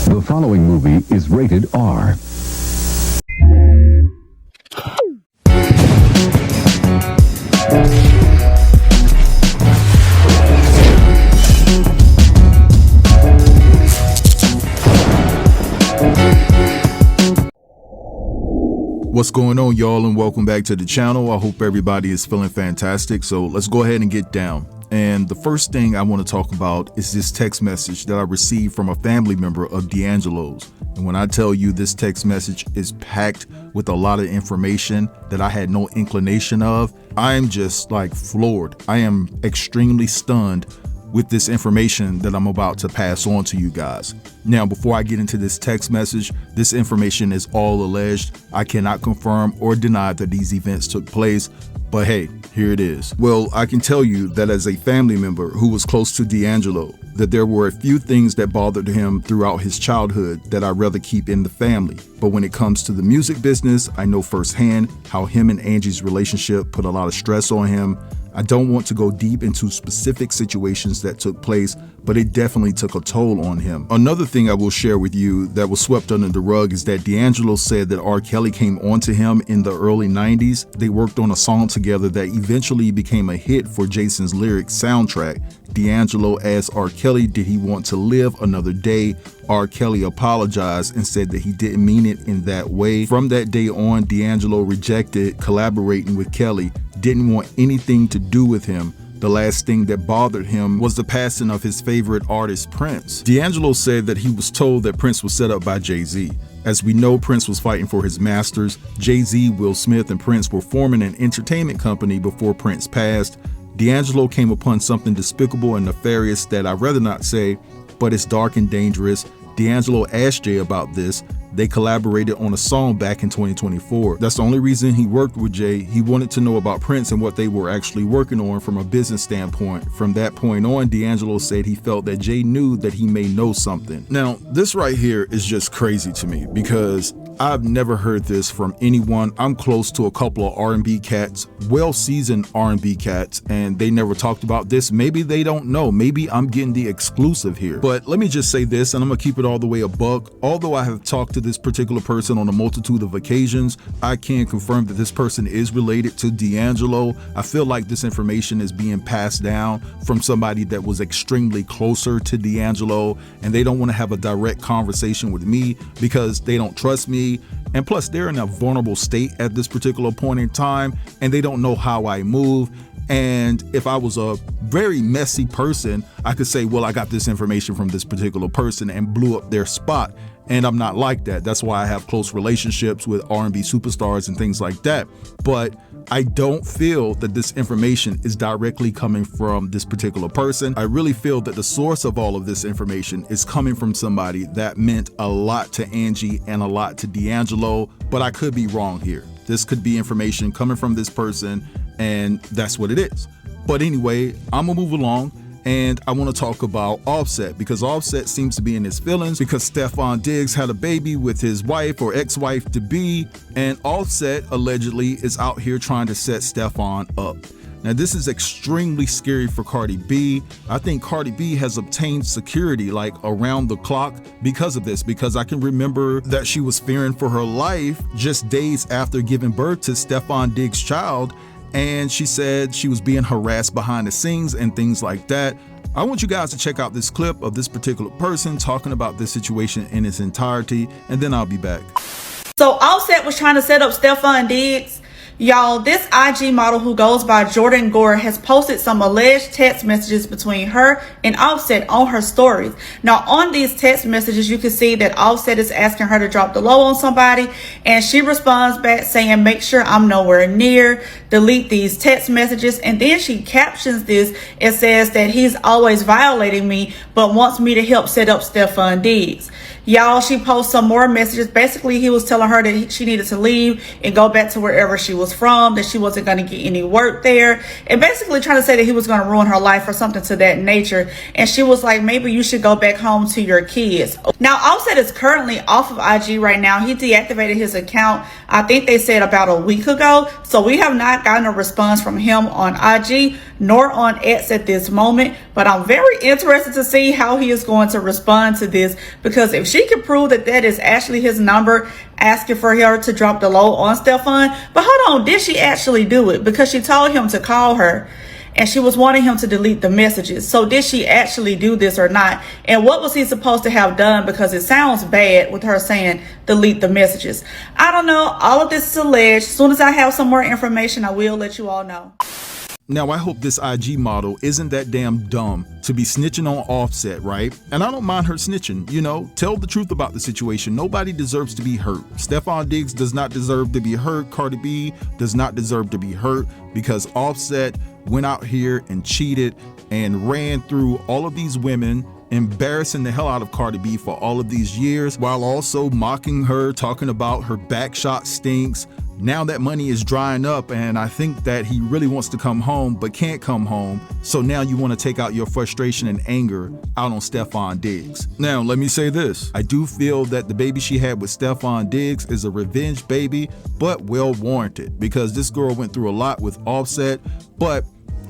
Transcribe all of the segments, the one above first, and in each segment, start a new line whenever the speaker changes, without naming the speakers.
The following movie is rated R.
What's going on, y'all, and welcome back to the channel. I hope everybody is feeling fantastic. So let's go ahead and get down. And the first thing I want to talk about is this text message that I received from a family member of D'Angelo's. And when I tell you this text message is packed with a lot of information that I had no inclination of, I'm just like floored. I am extremely stunned with this information that I'm about to pass on to you guys. Now, before I get into this text message, this information is all alleged. I cannot confirm or deny that these events took place, but hey, here it is. Well, I can tell you that as a family member who was close to D'Angelo, that there were a few things that bothered him throughout his childhood that I'd rather keep in the family. But when it comes to the music business, I know firsthand how him and Angie's relationship put a lot of stress on him. I don't want to go deep into specific situations that took place, but it definitely took a toll on him. Another thing I will share with you that was swept under the rug is that D'Angelo said that R. Kelly came onto him in the early 90s. They worked on a song together that eventually became a hit for Jason's Lyrics soundtrack. D'Angelo asked R. Kelly, did he want to live another day? R. Kelly apologized and said that he didn't mean it in that way. From that day on, D'Angelo rejected collaborating with Kelly, didn't want anything to do with him. The last thing that bothered him was the passing of his favorite artist, Prince. D'Angelo said that he was told that Prince was set up by Jay-Z. As we know, Prince was fighting for his masters. Jay-Z, Will Smith, and Prince were forming an entertainment company before Prince passed. D'Angelo came upon something despicable and nefarious that I'd rather not say, but it's dark and dangerous. D'Angelo asked Jay about this. They collaborated on a song back in 2024. That's the only reason he worked with Jay. He wanted to know about Prince and what they were actually working on from a business standpoint. From that point on, D'Angelo said he felt that Jay knew that he may know something. Now, this right here is just crazy to me because I've never heard this from anyone. I'm close to a couple of R&B cats, well-seasoned R&B cats, and they never talked about this. Maybe they don't know. Maybe I'm getting the exclusive here. But let me just say this, and I'm gonna keep it all the way a buck. Although I have talked to this particular person on a multitude of occasions, I can confirm that this person is related to D'Angelo. I feel like this information is being passed down from somebody that was extremely closer to D'Angelo, and they don't want to have a direct conversation with me because they don't trust me. And plus, they're in a vulnerable state at this particular point in time, and they don't know how I move. And if I was a very messy person, I could say, well, I got this information from this particular person and blew up their spot. And I'm not like that. That's why I have close relationships with R&B superstars and things like that. But I don't feel that this information is directly coming from this particular person. I really feel that the source of all of this information is coming from somebody that meant a lot to Angie and a lot to D'Angelo, but I could be wrong here. This could be information coming from this person, and that's what it is. But anyway, I'm gonna move along. And I want to talk about Offset because Offset seems to be in his feelings because Stefon Diggs had a baby with his wife or ex-wife to be, and Offset allegedly is out here trying to set Stefon up. Now, this is extremely scary for Cardi B. I think Cardi B has obtained security like around the clock because of this, because I can remember that she was fearing for her life just days after giving birth to Stefon Diggs' child. And she said she was being harassed behind the scenes and things like that. I want you guys to check out this clip of this particular person talking about this situation in its entirety, and then I'll be back.
So Offset was trying to set up Stefon Diggs. Y'all, this IG model who goes by Jordan Gore has posted some alleged text messages between her and Offset on her stories. Now, on these text messages, you can see that Offset is asking her to drop the low on somebody, and she responds back saying, make sure I'm nowhere near, delete these text messages, and then she captions this and says that he's always violating me, but wants me to help set up Stefon Diggs. Y'all, she posts some more messages. Basically, he was telling her that she needed to leave and go back to wherever she was was from, that she wasn't going to get any work there, and basically trying to say that he was going to ruin her life or something to that nature. And she was like, maybe you should go back home to your kids. Now, Offset is currently off of IG right now. He deactivated his account, I think they said about a week ago. So we have not gotten a response from him on IG nor on X at this moment. But I'm very interested to see how he is going to respond to this, because if she can prove that that is actually his number asking for her to drop the low on Stefon. But hold on, did she actually do it? Because she told him to call her and she was wanting him to delete the messages. So did she actually do this or not? And what was he supposed to have done? Because it sounds bad with her saying delete the messages. I don't know. All of this is alleged. As soon as I have some more information, I will let you all know.
Now, I hope this IG model isn't that damn dumb to be snitching on Offset, right? And I don't mind her snitching, tell the truth about the situation. Nobody deserves to be hurt. Stefon Diggs does not deserve to be hurt. Cardi B does not deserve to be hurt, because Offset went out here and cheated and ran through all of these women, embarrassing the hell out of Cardi B for all of these years, while also mocking her, talking about her back shot stinks. Now that money is drying up, and I think that he really wants to come home but can't come home. So now you want to take out your frustration and anger out on Stefon Diggs. Now, let me say this. I do feel that the baby she had with Stefon Diggs is a revenge baby, but well warranted, because this girl went through a lot with Offset. But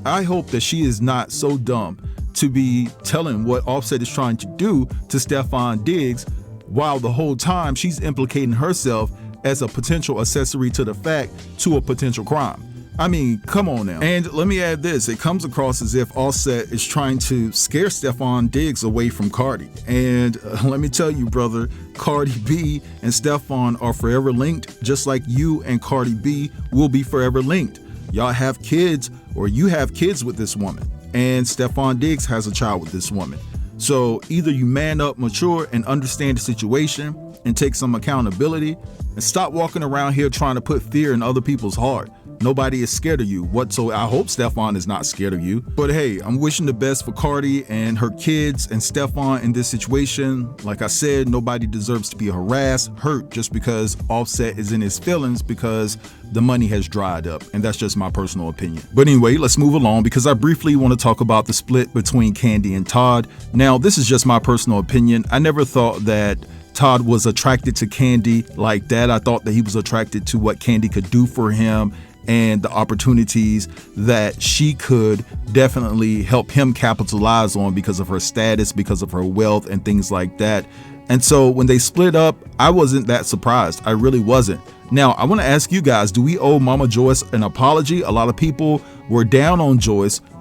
I hope that she is not so dumb to be telling what Offset is trying to do to Stefon Diggs, while the whole time she's implicating herself as a potential accessory to the fact to a potential crime. I mean, come on now. And let me add this. It comes across as if Offset is trying to scare Stefon Diggs away from Cardi. And let me tell you, brother, Cardi B and Stefon are forever linked, just like you and Cardi B will be forever linked. Y'all have kids, or you have kids with this woman, and Stefon Diggs has a child with this woman. So either you man up, mature, and understand the situation and take some accountability, and stop walking around here trying to put fear in other people's heart. Nobody is scared of you whatsoever. I hope Stefon is not scared of you. But hey, I'm wishing the best for Cardi and her kids and Stefon in this situation. Like I said, nobody deserves to be harassed, hurt just because Offset is in his feelings because the money has dried up. And that's just my personal opinion. But anyway, let's move along, because I briefly want to talk about the split between Kandi and Todd. Now, this is just my personal opinion. I never thought that Todd was attracted to Kandi like that. I thought that he was attracted to what Kandi could do for him and the opportunities that she could definitely help him capitalize on because of her status, because of her wealth and things like that. And so when they split up, I wasn't that surprised. I really wasn't. Now, I want to ask you guys, do we owe Mama Joyce an apology? A lot of people were down on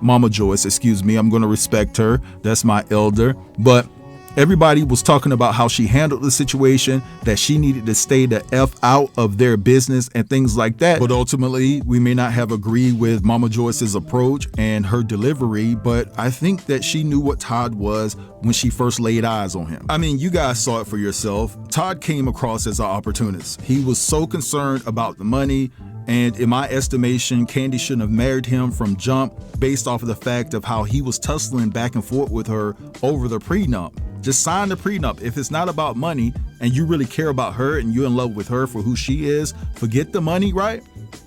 Mama Joyce, excuse me. I'm going to respect her. That's my elder. But everybody was talking about how she handled the situation, that she needed to stay the F out of their business and things like that. But ultimately, we may not have agreed with Mama Joyce's approach and her delivery, but I think that she knew what Todd was when she first laid eyes on him. I mean, you guys saw it for yourself. Todd came across as an opportunist. He was so concerned about the money. And in my estimation, Kandi shouldn't have married him from jump based off of the fact of how he was tussling back and forth with her over the prenup. Just sign the prenup. If it's not about money and you really care about her and you're in love with her for who she is, forget the money, right?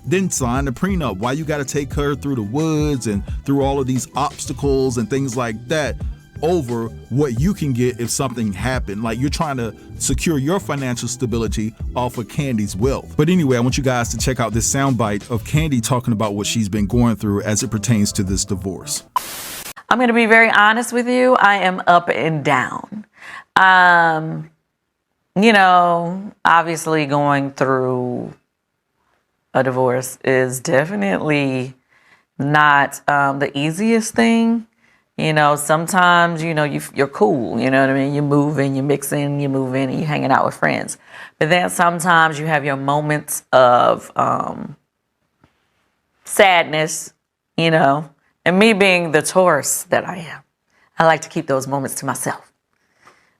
Then sign the prenup. Why you got to take her through the woods and through all of these obstacles and things like that over what you can get if something happened? Like, you're trying to secure your financial stability off of Kandi's wealth. But anyway, I want you guys to check out this soundbite of Kandi talking about what she's been going through as it pertains to this divorce.
I'm going to be very honest with you. I am up and down. Obviously going through a divorce is definitely not the easiest thing. Sometimes, you're cool, you know what I mean? You're moving, you're mixing, you're moving, and you're hanging out with friends. But then sometimes you have your moments of sadness, and me being the Taurus that I am, I like to keep those moments to myself.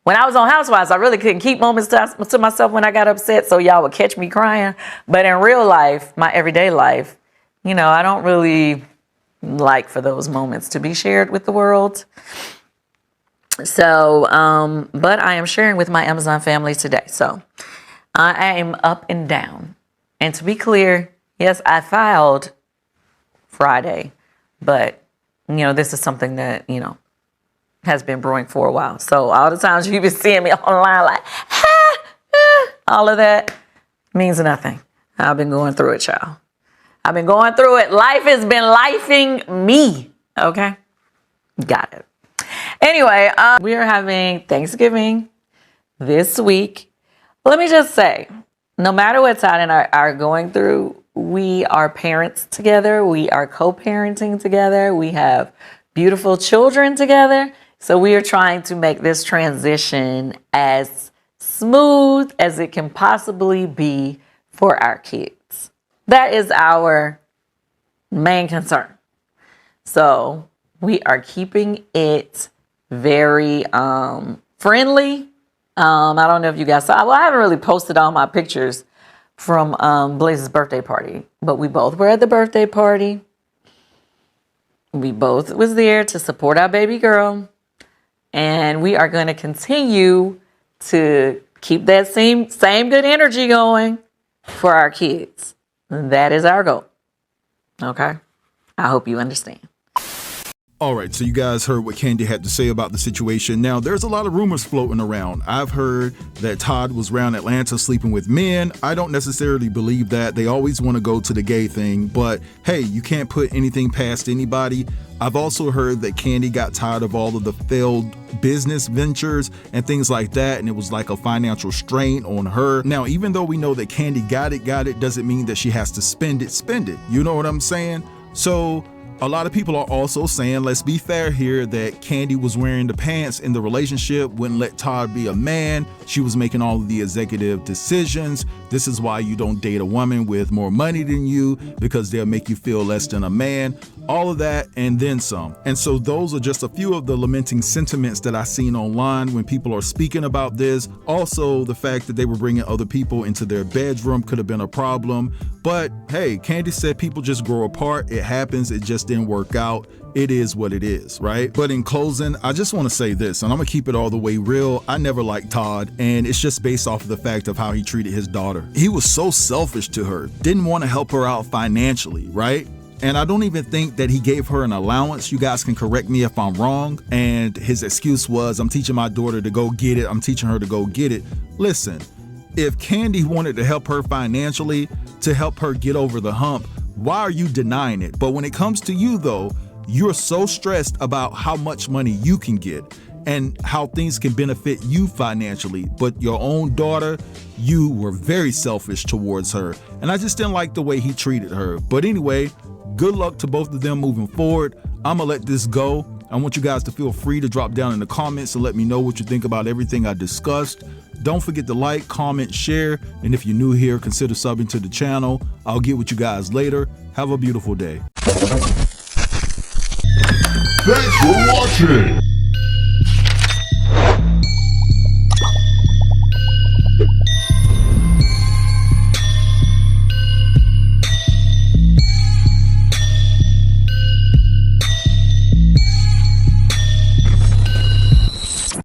When I was on Housewives, I really couldn't keep moments to myself when I got upset, so y'all would catch me crying. But in real life, my everyday life, I don't really like for those moments to be shared with the world. So, but I am sharing with my Amazon family today. So I am up and down. And to be clear, Yes, I filed Friday, but, this is something that, has been brewing for a while. So all the times you've been seeing me online like, all of that means nothing. I've been going through it, y'all. I've been going through it. Life has been lifing me. Okay? Got it. Anyway, we are having Thanksgiving this week. Let me just say, no matter what Todd and I are going through, we are parents together. We are co-parenting together. We have beautiful children together. So we are trying to make this transition as smooth as it can possibly be for our kids. That is our main concern. So we are keeping it very friendly. I don't know if you guys saw. Well, I haven't really posted all my pictures from Blaze's birthday party, but we both were at the birthday party. We both was there to support our baby girl. And we are going to continue to keep that same good energy going for our kids. That is our goal. Okay? I hope you understand.
All right, so you guys heard what Candy had to say about the situation. Now, there's a lot of rumors floating around. I've heard that Todd was around Atlanta sleeping with men. I don't necessarily believe that. They always want to go to the gay thing, but hey, you can't put anything past anybody. I've also heard that Candy got tired of all of the failed business ventures and things like that, and it was like a financial strain on her. Now, even though we know that Candy got it, doesn't mean that she has to spend it. You know what I'm saying? So a lot of people are also saying, let's be fair here, that Candy was wearing the pants in the relationship, wouldn't let Todd be a man. She was making all of the executive decisions. This is why you don't date a woman with more money than you, because they'll make you feel less than a man. All of that and then some. And so those are just a few of the lamenting sentiments that I've seen online when people are speaking about this. Also, the fact that they were bringing other people into their bedroom could have been a problem. But hey, Candy said people just grow apart. It happens. It just didn't work out. It is what it is, right? But in closing, I just want to say this, and I'm gonna keep it all the way real. I never liked Todd, and it's just based off of the fact of how he treated his daughter. He was so selfish to her, didn't want to help her out financially, right? And I don't even think that he gave her an allowance. You guys can correct me if I'm wrong. And his excuse was, I'm teaching my daughter to go get it. I'm teaching her to go get it. Listen, if Candy wanted to help her financially, to help her get over the hump, why are you denying it? But when it comes to you though, you're so stressed about how much money you can get and how things can benefit you financially. But your own daughter, you were very selfish towards her. And I just didn't like the way he treated her. But anyway, good luck to both of them moving forward. I'm gonna let this go. I want you guys to feel free to drop down in the comments and let me know what you think about everything I discussed. Don't forget to like, comment, share, and if you're new here, consider subbing to the channel. I'll get with you guys later. Have a beautiful day.
Thanks for watching.